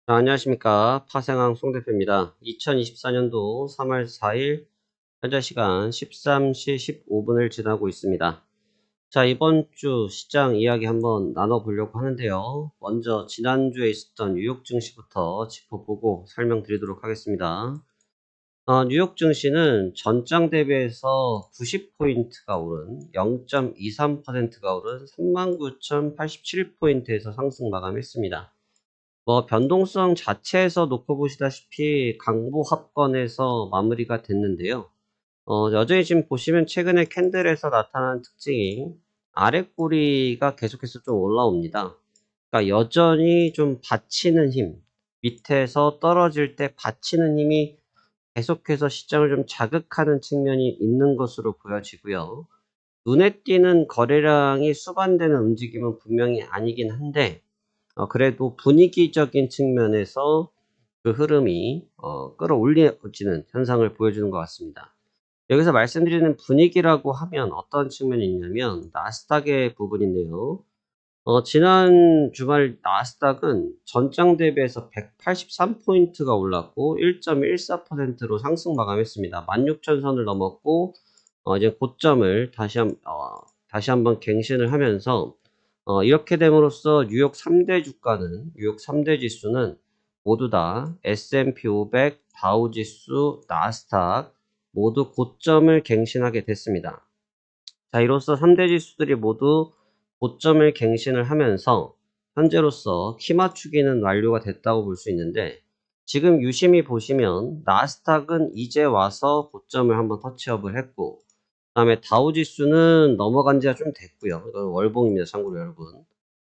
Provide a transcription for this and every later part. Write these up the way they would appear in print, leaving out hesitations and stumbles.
자, 안녕하십니까. 파생왕 송 대표입니다. 2024년도 3월 4일 현재 시간 13시 15분을 지나고 있습니다. 자, 이번 주 시장 이야기 한번 나눠보려고 하는데요. 먼저 지난주에 있었던 뉴욕 증시부터 짚어보고 설명드리도록 하겠습니다. 뉴욕 증시는 전장 대비해서 90포인트가 오른 0.23%가 오른 39,087포인트에서 상승 마감했습니다. 변동성 자체에서 놓고 보시다시피 강보 합권에서 마무리가 됐는데요. 여전히 지금 보시면 최근에 캔들에서 나타난 특징이 아래 꼬리가 계속해서 좀 올라옵니다. 그러니까 여전히 좀 받치는 힘, 밑에서 떨어질 때 받치는 힘이 계속해서 시장을 좀 자극하는 측면이 있는 것으로 보여지고요. 눈에 띄는 거래량이 수반되는 움직임은 분명히 아니긴 한데, 그래도 분위기적인 측면에서 그 흐름이 끌어올려지는 현상을 보여주는 것 같습니다. 여기서 말씀드리는 분위기라고 하면 어떤 측면이 있냐면 나스닥의 부분인데요. 지난 주말 나스닥은 전장 대비해서 183포인트가 올랐고 1.14%로 상승 마감했습니다. 16,000선을 넘었고 이제 고점을 다시 한번 갱신을 하면서 이렇게 됨으로써 뉴욕 3대 지수는 모두 다 S&P 500, 다우지수, 나스닥 모두 고점을 갱신하게 됐습니다. 자, 이로써 3대 지수들이 모두 고점을 갱신을 하면서 현재로서 키 맞추기는 완료가 됐다고 볼 수 있는데, 지금 유심히 보시면 나스닥은 이제 와서 고점을 한번 터치업을 했고, 그다음에 다우지수는 넘어간 지가 좀 됐고요. 이건 월봉입니다. 참고로 여러분.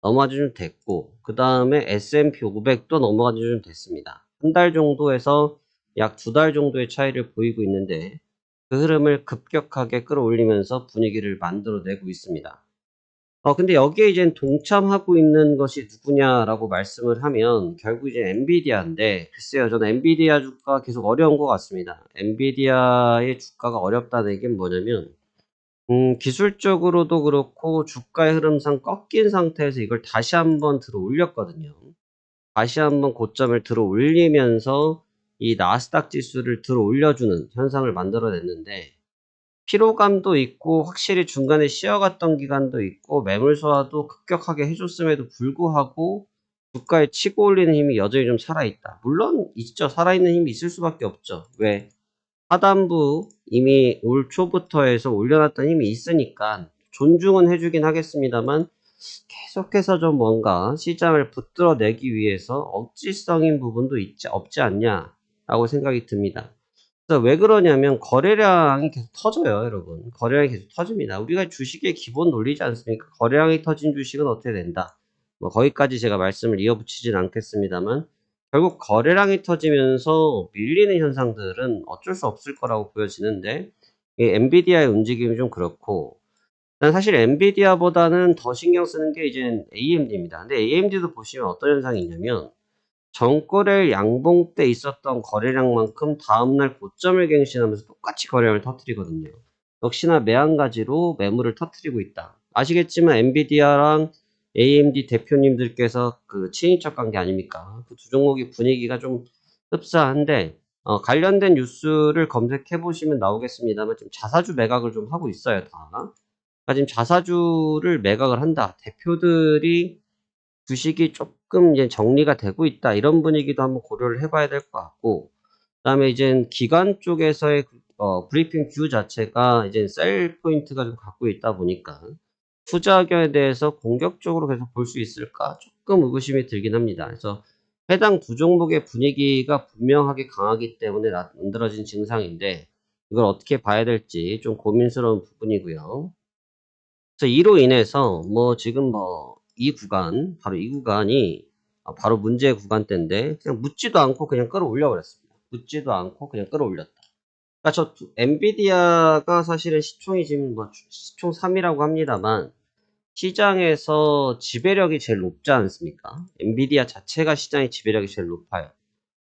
넘어간 지 좀 됐고, 그 다음에 S&P 500도 넘어간 지 좀 됐습니다. 한 달 정도에서 약 2달 정도의 차이를 보이고 있는데, 그 흐름을 급격하게 끌어올리면서 분위기를 만들어내고 있습니다. 근데 여기에 이제 동참하고 있는 것이 누구냐라고 말씀을 하면 결국 이제 엔비디아인데, 글쎄요, 저는 엔비디아 주가 계속 어려운 것 같습니다. 엔비디아의 주가가 어렵다는 얘기는 뭐냐면, 기술적으로도 그렇고 주가의 흐름상 꺾인 상태에서 이걸 다시 한번 들어 올렸거든요. 다시 한번 고점을 들어 올리면서 이 나스닥 지수를 들어 올려주는 현상을 만들어냈는데, 피로감도 있고 확실히 중간에 쉬어갔던 기간도 있고 매물 소화도 급격하게 해줬음에도 불구하고 주가에 치고 올리는 힘이 여전히 좀 살아있다. 물론 있죠. 살아있는 힘이 있을 수밖에 없죠. 왜? 하단부 이미 올 초부터 해서 올려놨던 힘이 있으니까 존중은 해주긴 하겠습니다만, 계속해서 좀 뭔가 시장을 붙들어내기 위해서 억지성인 부분도 없지 않냐라고 생각이 듭니다. 그래서 왜 그러냐면 거래량이 계속 터져요, 여러분. 거래량이 계속 터집니다. 우리가 주식의 기본 논리지 않습니까? 거래량이 터진 주식은 어떻게 된다. 거기까지 제가 말씀을 이어붙이진 않겠습니다만, 결국 거래량이 터지면서 밀리는 현상들은 어쩔 수 없을 거라고 보여지는데, 이 엔비디아의 움직임이 좀 그렇고, 난 사실 엔비디아보다는 더 신경 쓰는 게 이제 AMD입니다. 근데 AMD도 보시면 어떤 현상이 있냐면, 전거래일 양봉 때 있었던 거래량만큼 다음날 고점을 갱신하면서 똑같이 거래량을 터뜨리거든요. 역시나 매한가지로 매물을 터뜨리고 있다. 아시겠지만 엔비디아랑 AMD 대표님들께서 그 친인척 관계 아닙니까? 그 두 종목의 분위기가 좀 흡사한데, 관련된 뉴스를 검색해 보시면 나오겠습니다만 좀 자사주 매각을 좀 하고 있어요, 다. 그러니까 지금 자사주를 매각을 한다. 대표들이 주식이 조금 이제 정리가 되고 있다. 이런 분위기도 한번 고려를 해봐야 될 것 같고, 그다음에 이제 기관 쪽에서의 브리핑 뷰 자체가 이제 셀 포인트가 좀 갖고 있다 보니까 투자 의견에 대해서 공격적으로 계속 볼 수 있을까? 조금 의구심이 들긴 합니다. 그래서 해당 두 종목의 분위기가 분명하게 강하기 때문에 만들어진 증상인데, 이걸 어떻게 봐야 될지 좀 고민스러운 부분이고요. 그래서 이로 인해서 지금 이 구간, 바로 이 구간이 바로 문제의 구간대인데, 그냥 묻지도 않고 그냥 끌어올려 버렸습니다. 묻지도 않고 그냥 끌어올렸다. 그러니까 엔비디아가 사실은 시총이 지금 시총 3위라고 합니다만, 시장에서 지배력이 제일 높지 않습니까? 엔비디아 자체가 시장의 지배력이 제일 높아요.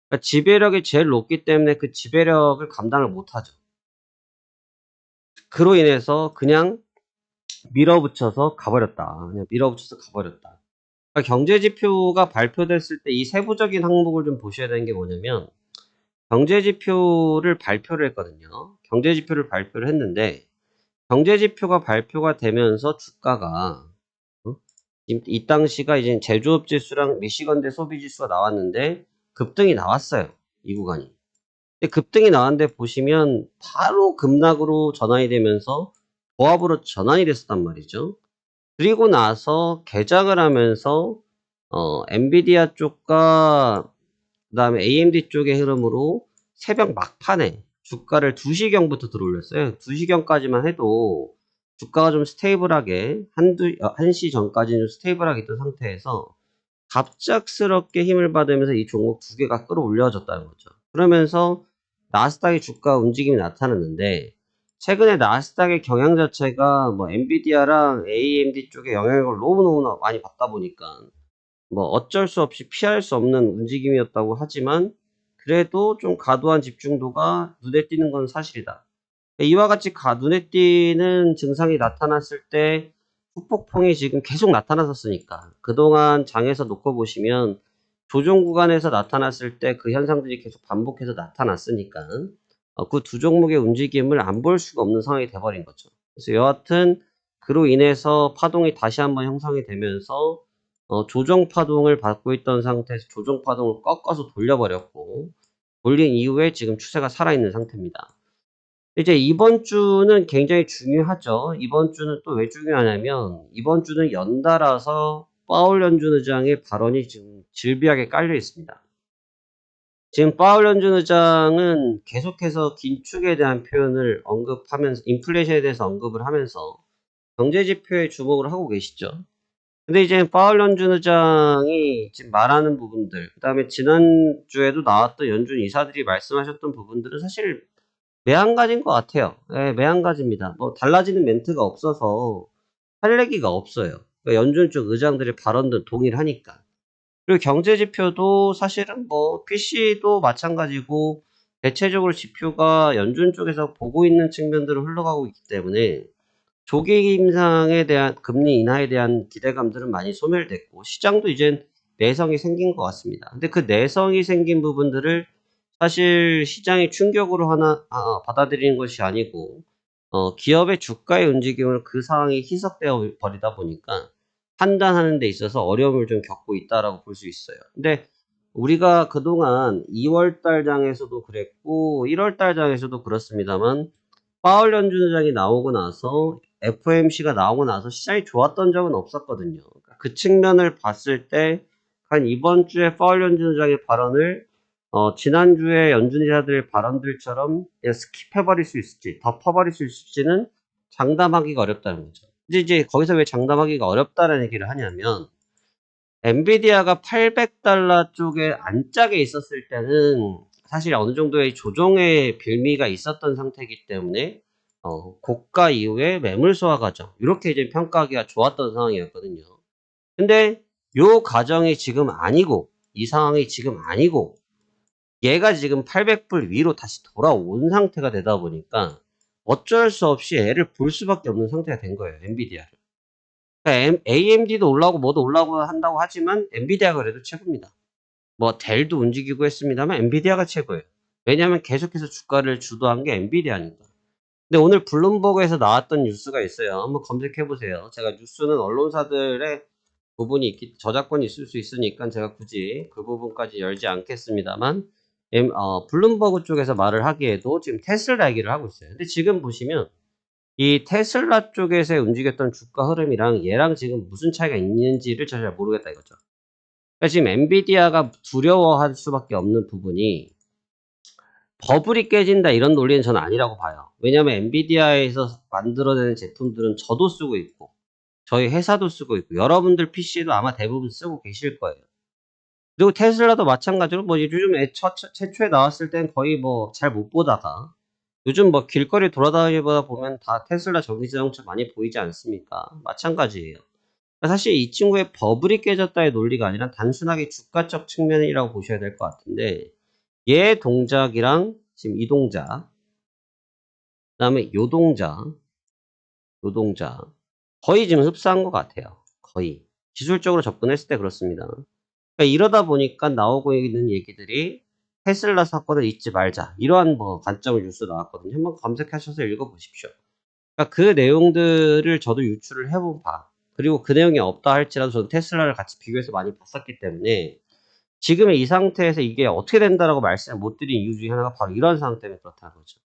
그러니까 지배력이 제일 높기 때문에 그 지배력을 감당을 못하죠. 그로 인해서 그냥 밀어붙여서 가버렸다. 그냥 밀어붙여서 가버렸다. 그러니까 경제지표가 발표됐을 때 이 세부적인 항목을 좀 보셔야 되는 게 뭐냐면, 경제지표를 발표를 했거든요. 경제지표를 발표를 했는데, 경제지표가 발표가 되면서 주가가, 이 당시가 이제 제조업 지수랑 미시건대 소비 지수가 나왔는데, 급등이 나왔어요. 이 구간이. 근데 급등이 나왔는데 보시면, 바로 급락으로 전환이 되면서, 보합으로 전환이 됐었단 말이죠. 그리고 나서 개장을 하면서 엔비디아 쪽과 그다음에 AMD 쪽의 흐름으로 새벽 막판에 주가를 2시경부터 들어올렸어요. 2시경까지만 해도 주가가 좀 스테이블하게 1시 전까지는 좀 스테이블하게 있던 상태에서 갑작스럽게 힘을 받으면서 이 종목 두 개가 끌어올려졌다는 거죠. 그러면서 나스닥의 주가 움직임이 나타났는데, 최근에 나스닥의 경향 자체가 뭐 엔비디아랑 AMD 쪽에 영향을 너무너무 많이 받다 보니까 뭐 어쩔 수 없이 피할 수 없는 움직임이었다고 하지만, 그래도 좀 과도한 집중도가 눈에 띄는 건 사실이다. 이와 같이 눈에 띄는 증상이 나타났을 때 후폭풍이 지금 계속 나타났었으니까, 그동안 장에서 놓고 보시면 조정 구간에서 나타났을 때 그 현상들이 계속 반복해서 나타났으니까 그 두 종목의 움직임을 안 볼 수가 없는 상황이 돼버린 거죠. 그래서 여하튼 그로 인해서 파동이 다시 한번 형성이 되면서 조정 파동을 받고 있던 상태에서 조정 파동을 꺾어서 돌려버렸고, 돌린 이후에 지금 추세가 살아있는 상태입니다. 이제 이번 주는 굉장히 중요하죠. 이번 주는 또 왜 중요하냐면, 이번 주는 연달아서 파월 연준 의장의 발언이 지금 질비하게 깔려 있습니다. 지금 파월 연준 의장은 계속해서 긴축에 대한 표현을 언급하면서, 인플레이션에 대해서 언급을 하면서 경제 지표에 주목을 하고 계시죠. 근데 이제 파월 연준 의장이 지금 말하는 부분들, 그 다음에 지난주에도 나왔던 연준 이사들이 말씀하셨던 부분들은 사실 매한가지인 것 같아요. 네, 매한가지입니다. 뭐 달라지는 멘트가 없어서 할 얘기가 없어요. 그러니까 연준 쪽 의장들의 발언들 동의를 하니까. 그리고 경제 지표도 사실은 뭐 PC도 마찬가지고, 대체적으로 지표가 연준 쪽에서 보고 있는 측면들을 흘러가고 있기 때문에 조기 임상에 대한 금리 인하에 대한 기대감들은 많이 소멸됐고, 시장도 이젠 내성이 생긴 것 같습니다. 근데 그 내성이 생긴 부분들을 사실 시장이 충격으로 받아들이는 것이 아니고, 기업의 주가의 움직임을 그 상황이 희석되어 버리다 보니까 판단하는 데 있어서 어려움을 좀 겪고 있다라고 볼 수 있어요. 근데 우리가 그동안 2월달 장에서도 그랬고 1월달 장에서도 그렇습니다만, 파월 연준 의장이 나오고 나서 FOMC가 나오고 나서 시장이 좋았던 적은 없었거든요. 그러니까 그 측면을 봤을 때 한 이번 주에 파월 연준 의장의 발언을 지난주에 연준이사들의 발언들처럼 그냥 스킵해버릴 수 있을지, 덮어버릴 수 있을지는 장담하기가 어렵다는 거죠. 이제 거기서 왜 장담하기가 어렵다는 얘기를 하냐면, 엔비디아가 $800 쪽에 안짝에 있었을 때는 사실 어느 정도의 조정의 빌미가 있었던 상태이기 때문에 고가 이후에 매물 소화 과정, 이렇게 이제 평가하기가 좋았던 상황이었거든요. 근데 요 과정이 지금 아니고, 이 상황이 지금 아니고, 얘가 지금 800불 위로 다시 돌아온 상태가 되다 보니까 어쩔 수 없이 애를 볼 수밖에 없는 상태가 된 거예요, 엔비디아를. 그러니까 AMD도 올라오고 뭐도 올라오고 한다고 하지만 엔비디아가 그래도 최고입니다. 뭐 델도 움직이고 했습니다만 엔비디아가 최고예요. 왜냐하면 계속해서 주가를 주도한 게 엔비디아니까. 근데 오늘 블룸버그에서 나왔던 뉴스가 있어요. 한번 검색해 보세요. 제가 뉴스는 언론사들의 부분이 저작권이 있을 수 있으니까 제가 굳이 그 부분까지 열지 않겠습니다만, 블룸버그 쪽에서 말을 하기에도 지금 테슬라 얘기를 하고 있어요. 근데 지금 보시면 이 테슬라 쪽에서 움직였던 주가 흐름이랑 얘랑 지금 무슨 차이가 있는지를 잘 모르겠다 이거죠. 그러니까 지금 엔비디아가 두려워할 수밖에 없는 부분이, 버블이 깨진다 이런 논리는 저는 아니라고 봐요. 왜냐하면 엔비디아에서 만들어내는 제품들은 저도 쓰고 있고 저희 회사도 쓰고 있고 여러분들 PC도 아마 대부분 쓰고 계실 거예요. 그리고 테슬라도 마찬가지로 뭐 요즘에 최초에 나왔을 땐 거의 뭐 잘 못 보다가 요즘 뭐 길거리 돌아다니다 보면 다 테슬라 전기자동차 많이 보이지 않습니까? 마찬가지예요. 사실 이 친구의 버블이 깨졌다의 논리가 아니라 단순하게 주가적 측면이라고 보셔야 될 것 같은데, 얘 동작이랑 지금 이 동작, 그 다음에 요 동작, 요 동작 거의 지금 흡사한 것 같아요. 거의. 기술적으로 접근했을 때 그렇습니다. 그러니까 이러다 보니까 나오고 있는 얘기들이 테슬라 사건을 잊지 말자. 이러한 뭐 관점을 뉴스 나왔거든요. 한번 검색하셔서 읽어보십시오. 그러니까 그 내용들을 저도 유출을 해본 바. 그리고 그 내용이 없다 할지라도 저는 테슬라를 같이 비교해서 많이 봤었기 때문에 지금의 이 상태에서 이게 어떻게 된다라고 말씀을 못 드린 이유 중에 하나가 바로 이런 상황 때문에 그렇다는 거죠.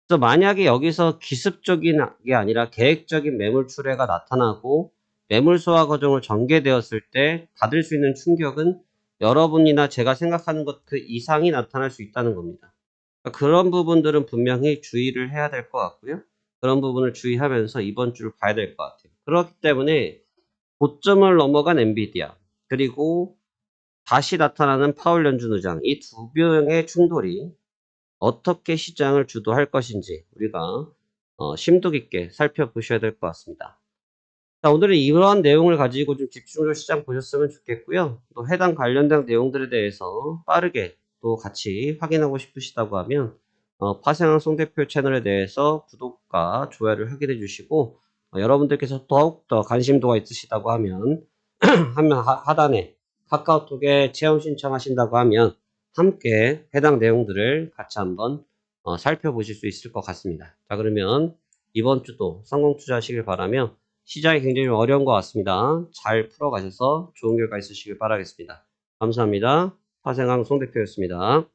그래서 만약에 여기서 기습적인 게 아니라 계획적인 매물 출회가 나타나고 매물 소화 과정을 전개되었을 때 받을 수 있는 충격은 여러분이나 제가 생각하는 것 그 이상이 나타날 수 있다는 겁니다. 그러니까 그런 부분들은 분명히 주의를 해야 될 것 같고요. 그런 부분을 주의하면서 이번 주를 봐야 될 것 같아요. 그렇기 때문에 고점을 넘어간 엔비디아 그리고 다시 나타나는 파월 연준 의장 이 두 명의 충돌이 어떻게 시장을 주도할 것인지 우리가 심도 깊게 살펴보셔야 될 것 같습니다. 자, 오늘은 이러한 내용을 가지고 좀 집중적으로 시장 보셨으면 좋겠고요. 또 해당 관련된 내용들에 대해서 빠르게 또 같이 확인하고 싶으시다고 하면 파생한 송 대표 채널에 대해서 구독과 좋아요를 확인해 주시고 여러분들께서 더욱더 관심도가 있으시다고 하면 하단에 카카오톡에 체험 신청하신다고 하면 함께 해당 내용들을 같이 한번 살펴보실 수 있을 것 같습니다. 자, 그러면 이번 주도 성공 투자하시길 바라며 시장이 굉장히 어려운 것 같습니다. 잘 풀어가셔서 좋은 결과 있으시길 바라겠습니다. 감사합니다. 화생항 송 대표였습니다.